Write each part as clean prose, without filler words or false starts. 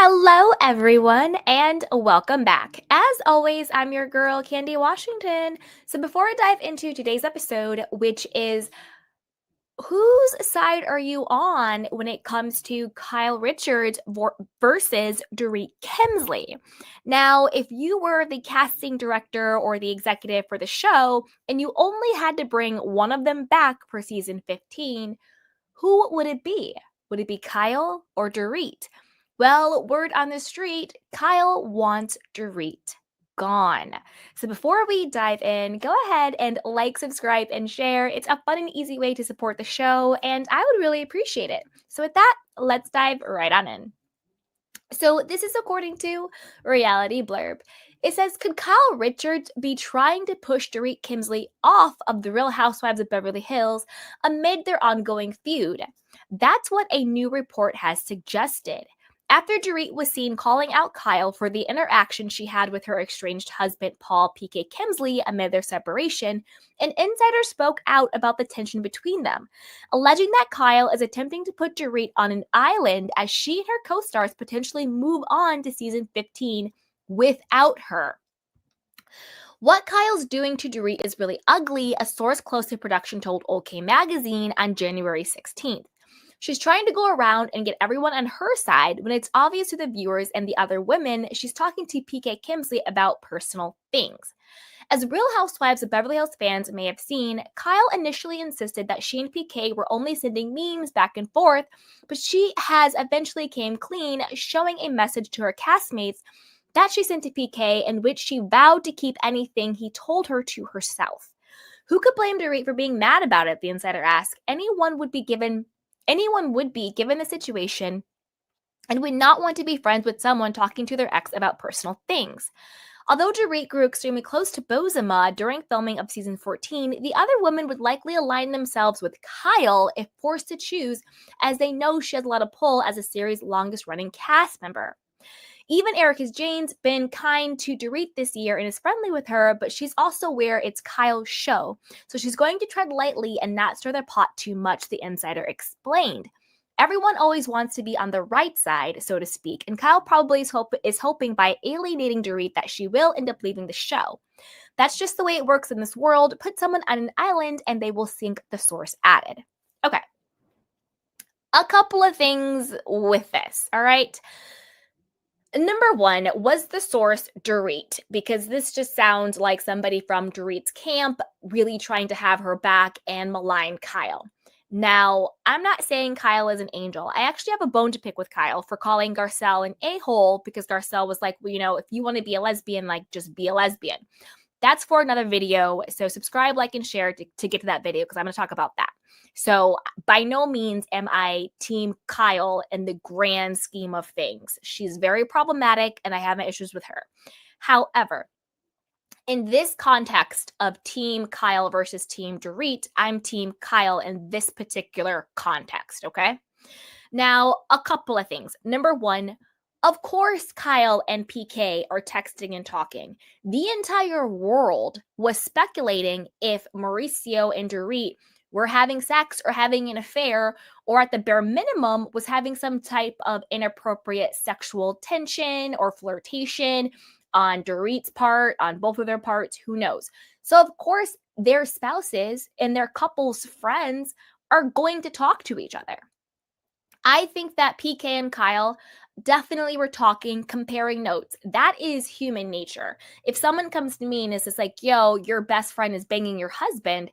Hello, everyone, and welcome back. As always, I'm your girl, Candy Washington. So, before I dive into today's episode, which is whose side are you on when it comes to Kyle Richards versus Dorit Kemsley? Now, if you were the casting director or the executive for the show and you only had to bring one of them back for season 15, who would it be? Would it be Kyle or Dorit? Well, word on the street, Kyle wants Dorit gone. So before we dive in, go ahead and like, subscribe, and share. It's a fun and easy way to support the show, and I would really appreciate it. So with that, let's dive right on in. So this is according to Reality Blurb. It says, could Kyle Richards be trying to push Dorit Kemsley off of the Real Housewives of Beverly Hills amid their ongoing feud? That's what a new report has suggested. After Dorit was seen calling out Kyle for the interaction she had with her estranged husband, Paul PK Kemsley, amid their separation, an insider spoke out about the tension between them, alleging that Kyle is attempting to put Dorit on an island as she and her co-stars potentially move on to season 15 without her. What Kyle's doing to Dorit is really ugly, a source close to production told OK Magazine on January 16th. She's trying to go around and get everyone on her side when it's obvious to the viewers and the other women she's talking to PK Kemsley about personal things. As Real Housewives of Beverly Hills fans may have seen, Kyle initially insisted that she and PK were only sending memes back and forth, but she has eventually came clean, showing a message to her castmates that she sent to PK in which she vowed to keep anything he told her to herself. Who could blame Dorit for being mad about it, the insider asked. Anyone would be given the situation and would not want to be friends with someone talking to their ex about personal things. Although Dorit grew extremely close to Bozema during filming of season 14, the other women would likely align themselves with Kyle if forced to choose, as they know she has a lot of pull as the series' longest-running cast member. Even Erica's Jane's been kind to Dorit this year and is friendly with her, but she's also aware it's Kyle's show, so she's going to tread lightly and not stir the pot too much, the insider explained. Everyone always wants to be on the right side, so to speak, and Kyle probably is hoping by alienating Dorit that she will end up leaving the show. That's just the way it works in this world. Put someone on an island and they will sink, the source added. Okay. A couple of things with this, all right? Number one, was the source Dorit? Because this just sounds like somebody from Dorit's camp really trying to have her back and malign Kyle. Now, I'm not saying Kyle is an angel. I actually have a bone to pick with Kyle for calling Garcelle an a-hole because Garcelle was like, well, if you want to be a lesbian, just be a lesbian. That's for another video. So subscribe, like, and share to get to that video because I'm going to talk about that. So by no means am I team Kyle in the grand scheme of things. She's very problematic and I have my issues with her. However, in this context of team Kyle versus team Dorit, I'm team Kyle in this particular context, okay? Now, a couple of things. Number one, of course, Kyle and PK are texting and talking. The entire world was speculating if Mauricio and Dorit were having sex or having an affair, or at the bare minimum was having some type of inappropriate sexual tension or flirtation on Dorit's part, on both of their parts, who knows? So of course, their spouses and their couple's friends are going to talk to each other. I think that PK and Kyle definitely were talking, comparing notes. That is human nature. If someone comes to me and is just like, yo, your best friend is banging your husband,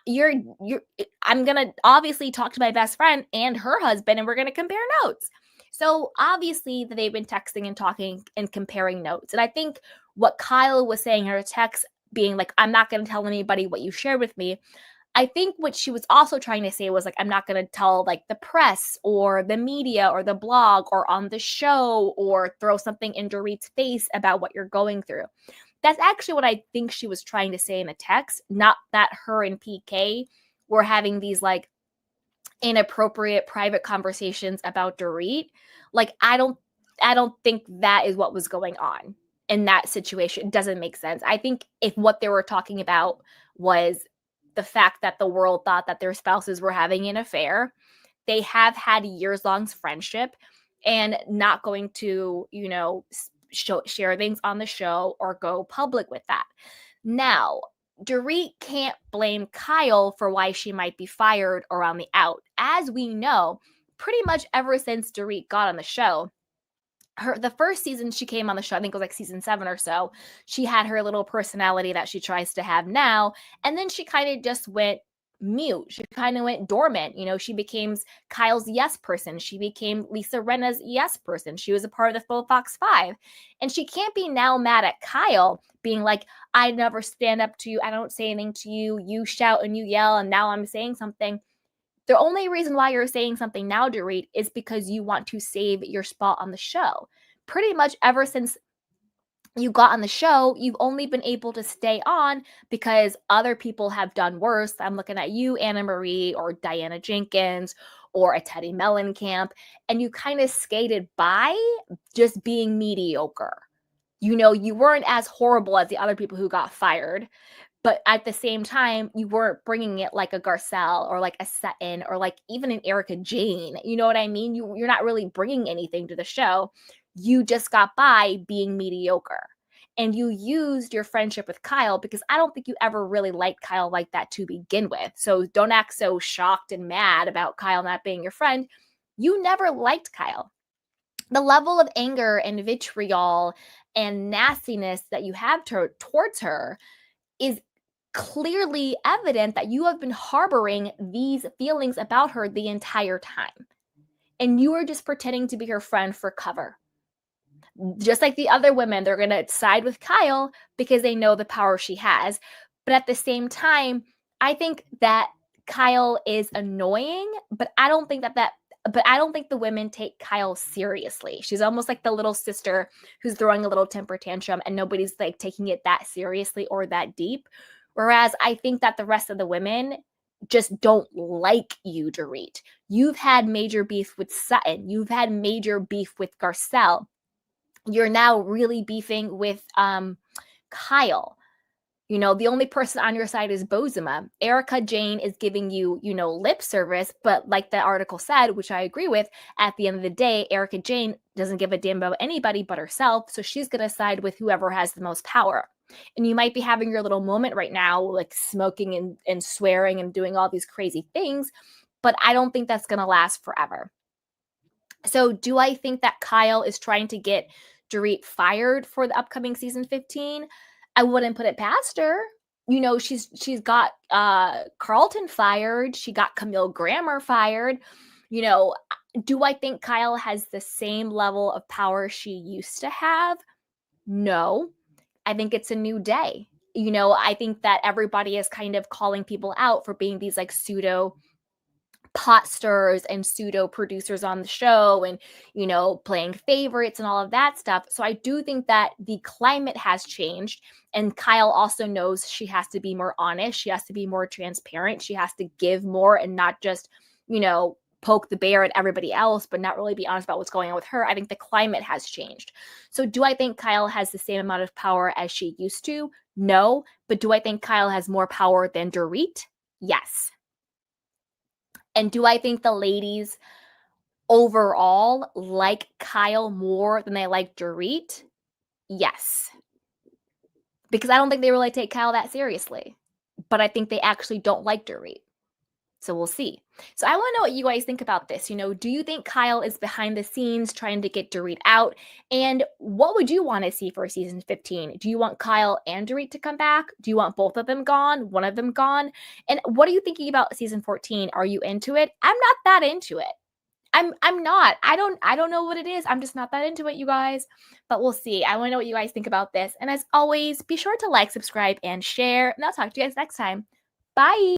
I'm gonna obviously talk to my best friend and her husband and we're gonna compare notes. So obviously that they've been texting and talking and comparing notes. And I think what Kyle was saying in her text, being like, I'm not gonna tell anybody what you shared with me, I think what she was also trying to say was like, I'm not going to tell the press or the media or the blog or on the show or throw something in Dorit's face about what you're going through. That's actually what I think she was trying to say in the text, not that her and PK were having these inappropriate private conversations about Dorit. I don't think that is what was going on in that situation. It doesn't make sense. I think if what they were talking about was the fact that the world thought that their spouses were having an affair, they have had years-long friendship. and not going to, share things on the show or go public with that. Now, Dorit can't blame Kyle for why she might be fired or on the out. As we know, pretty much ever since Dorit got on the show, the first season she came on the show, I think it was like season 7 or so, she had her little personality that she tries to have now, and then she kind of just went mute. She kind of went dormant. She became Kyle's yes person. She became Lisa Rinna's yes person. She was a part of the Full Fox 5. And she can't be now mad at Kyle being like, I never stand up to you. I don't say anything to you. You shout and you yell, and now I'm saying something. The only reason why you're saying something now, Dorit, is because you want to save your spot on the show. Pretty much ever since you got on the show, you've only been able to stay on because other people have done worse. I'm looking at you, Anna Marie, or Diana Jenkins, or a Teddy Mellencamp, and you kind of skated by just being mediocre. You weren't as horrible as the other people who got fired. But at the same time, you weren't bringing it like a Garcelle or like a Sutton or like even an Erica Jane. You know what I mean? You're not really bringing anything to the show. You just got by being mediocre. And you used your friendship with Kyle because I don't think you ever really liked Kyle like that to begin with. So don't act so shocked and mad about Kyle not being your friend. You never liked Kyle. The level of anger and vitriol and nastiness that you have towards her is clearly evident that you have been harboring these feelings about her the entire time. And you are just pretending to be her friend for cover. Just like the other women, they're going to side with Kyle because they know the power she has. But at the same time, I think that Kyle is annoying, but I don't think the women take Kyle seriously. She's almost like the little sister who's throwing a little temper tantrum and nobody's like taking it that seriously or that deep. Whereas I think that the rest of the women just don't like you, Dorit. You've had major beef with Sutton. You've had major beef with Garcelle. You're now really beefing with Kyle. The only person on your side is Bozema. Erica Jane is giving you, lip service, but like the article said, which I agree with, at the end of the day, Erica Jane doesn't give a damn about anybody but herself, so she's going to side with whoever has the most power. And you might be having your little moment right now, like smoking and swearing and doing all these crazy things, but I don't think that's going to last forever. So do I think that Kyle is trying to get Dorit fired for the upcoming season 15? I wouldn't put it past her. She's got Carlton fired. She got Camille Grammer fired. Do I think Kyle has the same level of power she used to have? No. I think it's a new day. I think that everybody is kind of calling people out for being these like pseudo pot stirrers and pseudo producers on the show and, playing favorites and all of that stuff. So I do think that the climate has changed. And Kyle also knows she has to be more honest. She has to be more transparent. She has to give more and not just, poke the bear at everybody else, but not really be honest about what's going on with her. I think the climate has changed. So do I think Kyle has the same amount of power as she used to? No. But do I think Kyle has more power than Dorit? Yes. And do I think the ladies overall like Kyle more than they like Dorit? Yes. Because I don't think they really take Kyle that seriously. But I think they actually don't like Dorit. So we'll see. So I want to know what you guys think about this. Do you think Kyle is behind the scenes trying to get Dorit out? And what would you want to see for season 15? Do you want Kyle and Dorit to come back? Do you want both of them gone? One of them gone? And what are you thinking about season 14? Are you into it? I'm not that into it. I'm not. I don't know what it is. I'm just not that into it, you guys. But we'll see. I want to know what you guys think about this. And as always, be sure to like, subscribe, and share. And I'll talk to you guys next time. Bye.